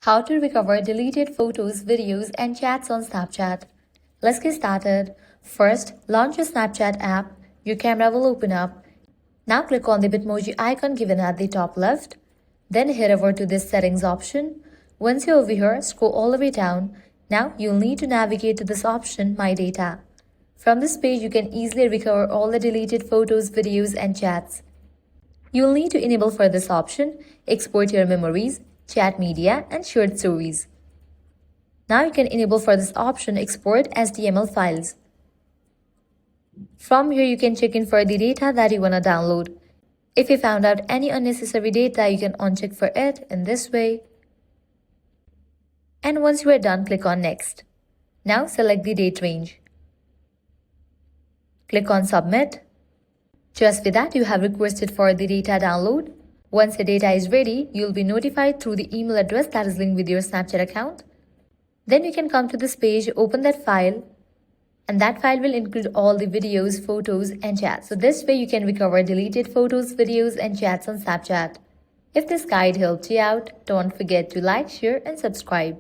How to recover deleted photos, videos, and chats on Snapchat. Let's get started. First, launch your Snapchat app. Your camera will open up. Now click on the Bitmoji icon given at the top left. Then head over to this settings option. Once you're over here, scroll all the way down. Now you'll need to navigate to this option, My Data. From this page, you can easily recover all the deleted photos, videos, and chats. You'll need to enable for this option, export your memories, chat media, and shared stories. Now you can enable for this option, export HTML files. From here, you can check in for the data that you want to download. If you found out any unnecessary data, you can uncheck for it in this way. And once you are done, click on Next. Now select the date range. Click on Submit. Just with that, you have requested for the data download. Once the data is ready, you'll be notified through the email address that is linked with your Snapchat account. Then you can come to this page, open that file, and that file will include all the videos, photos, and chats. So this way you can recover deleted photos, videos, and chats on Snapchat. If this guide helped you out, don't forget to like, share, and subscribe.